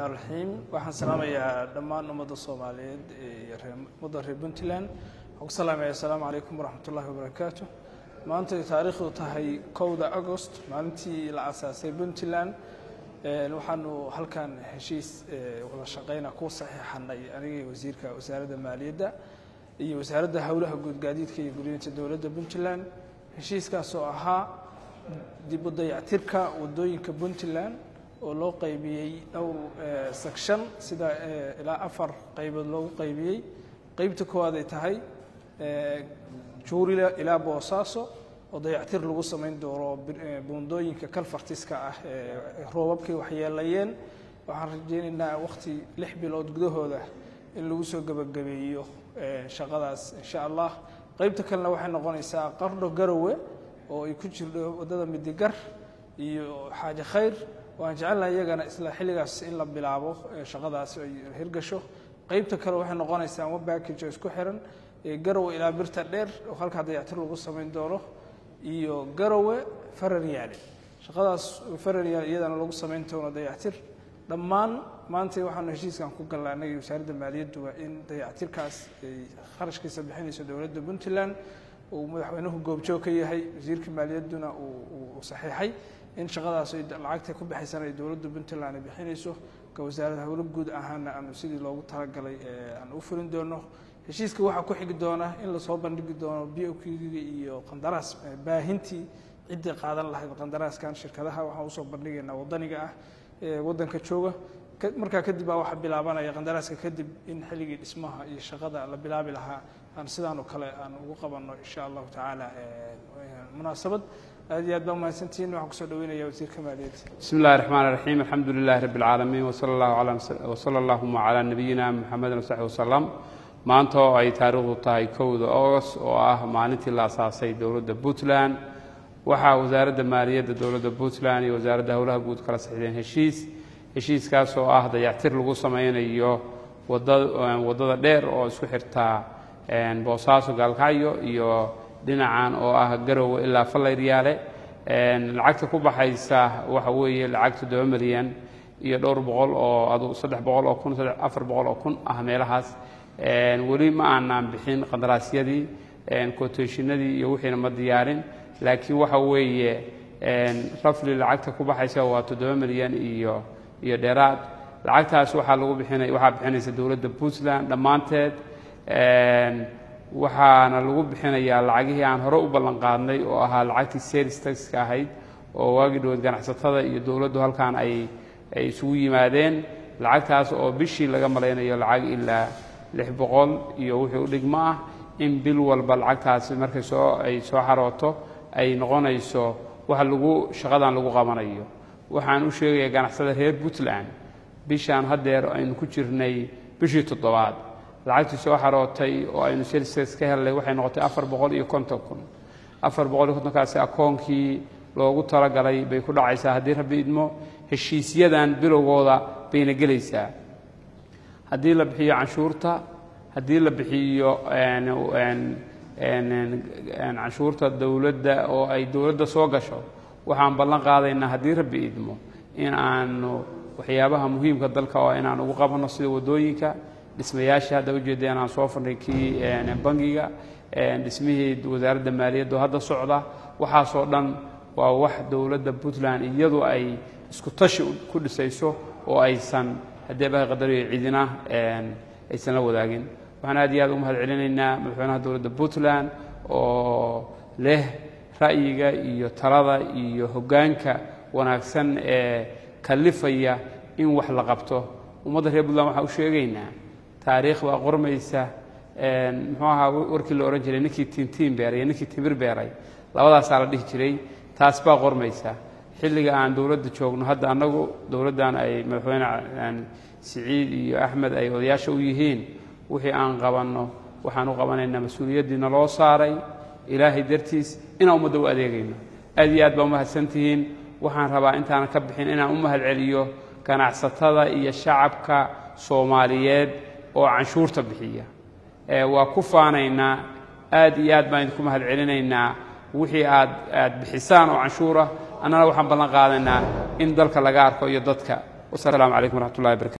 الرحيم waxaan salaamayaa dhammaan ummadda Soomaaliyeed ee ummadda reer Puntland assalaamu alaykum waraxmatullaahi wabarakaatuh maanta taariikhdu tahay 1 August maalintii la aasaasay Puntland waxaanu halkan heshiis wada shaqeyn ku saxiixnay aniga wasiirka wasaaradda maaliyadda iyo wasaaradda hawlaha guud gaadiidka iyo guriyada dawladda Puntland heshiiskaas oo ahaa dib u dayactirka wadooyinka Puntland oo loo qaybiyay dhowr section sida ilaa 4 qaybood loo qaybiyay qaybta koowaad ay tahay Juurila ilaa Boosaaso oo dayactir lagu sameyn doono buundooyinka kalfartiska ah roobabkii waxyeelayeen waxaan rajaynaynaa waqti 6 bilood gudahooda in lagu soo gabagabeeyo shaqadaas insha Allah qaybta kalena waxay noqonaysaa Qardho Garowe oo ay ku jirto wadada Midigar iyo Xaaji Khayr waan jecelahay iyagana isla xilligaas in la bilaabo shaqadaas ay hirgasho qaybta kale waxay noqonaysaa one package isku xiran Garowe ilaa Birta Dheer oo halka dayactir lagu sameyn doono iyo Garowe Farariyaale shaqadaas Farariyaale iyadana lagu sameyn doono dayactir dhammaan maanta waxaan heshiiskan ku galnay wasaaradda maaliyadda waa in dayactirkaas kharashkiisa bixinayso dawladda Puntland oo madaxweynuhu goobjoog ka yahay wasiirka maaliyadduna uu saxiixay in shaqadaas ay lacagta ku bixaysan dawladda Puntland bixinayso ka wasaaradda hawlaha guud ahaan aan sidii loogu talagalay aan u furin doono heshiiska waxa ku xigi doona in la soo bandhigi doono BOQ iyo qandaraas baahintii cid qaadan lahayd qandaraaskan shirkadaha waxa uu soo bandhigaynaa wadaniga ah wadanka jooga marka kadib waxa bilaabanaya qandaraaska kadib in xilligii dhismaha iyo shaqada la bilaabi lahaa aan sidaan oo kale aan ugu qabano insha Allah taala munaasabad aad baan mahadsantiin waxaan ku soo dhaweynaya wasiirka maaliyadda bismillaahir rahmaanir rahiim alxamdulillahi rabbil caalamiin wa sallallahu ala nabiyyina muhammadin sallallahu alayhi wasallam maanta oo ay taariikhdu tahay 1 August oo ah maalintii la aasaasay dawladda Puntland waxa wasaaradda maaliyadda dawladda Puntland iyo wasaaradda hawlaha guud kala saxiixdeen heshiiskaas oo ah dayactir lagu sameynayo wadada dheer oo isku xirta Boosaaso Gaalkacyo iyo dhinacan oo ah Garowe ilaa Farariyaale lacagta ku baxaysa waxa weeye lacagta 2 milyan iyo dhowr boqol oo adu 300 oo kun 400 oo kun ah meelahaas wali ma aanan bixin qandaraasyadii quotationadii iyo wixii ma diyaarin laakiin waxa weeye rafli lacagta ku baxaysa waa 7 milyan iyo dheeraad lacagtaas waxa lagu bixinaysa dawladda Puntland dhamaanteed waxaana lagu bixinayaa lacagihii aan hore u ballan qaadnay oo ahaa lacagtii sales tax ka ahayd oo waagi dhow ganacsatada iyo dawladdu halkaan ay isugu yimaadeen lacagtaas oo bishii laga maleynayo lacag ilaa 600 iyo wixii u dhigma ah in bil walba lacagtaas markay ay soo xarooto ay noqonayso waxa shaqadan lagu qabanayo waxaan u sheegayaa ganacsatada reer Puntland bishaan hadeer aynu ku jirnay bishii 7 lacagtii soo xarootay oo aynu sales ka helay waxay noqotay 450 kun 450 kaas akoonkii loogu talagalay bay ku dhacaysaa hadii rabbi idmo heshiisyadan bilowgooda bayna gelaysaa hadii la bixiyo canshuurta hadii la bixiyo canshuurta dawladda oo ay dawladda soo gasho waxaan ballan qaadaynaa hadii rabbi idmo in aanu waxyaabaha muhiimka dalka oo inaan ugu qabano sida wadooyinka dhismayaasha hadda ujeedeen aan soo fadhiikii bangiga dhismihii wasaaradda maaliyadda hadda socda waxa soo dhan waa wax dawladda Puntland iyadu ay isku tashi ku dhisayso oo aysan hadeeba qadariyo cidina aysan la wadaagin waxaan aad iyo aad u mahadcelinaynaa madaxweynaha dawladda Puntland oo leh ra'yiga iyo talada iyo hoggaanka wanaagsan ee kalifaya in wax la qabto ummadda reer Puntland waxa u sheegaynaa taariikh waa qormaysa muxuu ahaa warkii la oran jiray ninkii tintiin beeray ninkii timir beeray labadaas la dhihi jiray taas baa qormaysa xilliga aan dawladda joogno hadda anagu dawladdan ay madaxweyne Siciid iyo Axmed ay odayaasha u yihiin wixii aan qabanno waxaan u qabanaynaa mas'uuliyadiina loo saaray ilaahay dartiis inaan ummadda u adeegayno aad iyo aad baa mahadsantihiin waxaan rabaa intaan ka bixin inaan u mahadceliyo ganacsatada iyo shacabka Soomaaliyeed oo canshuurta bixiya waa ku faanaynaa aad iyo aad baan idinku mahadcelinaynaa wixii aad bixisaan oo canshuura annana waxaan ballan qaadaynaa in dalka laga arko iyo dadka wasalaamu calaykum waraxmat ullahi wabarakatu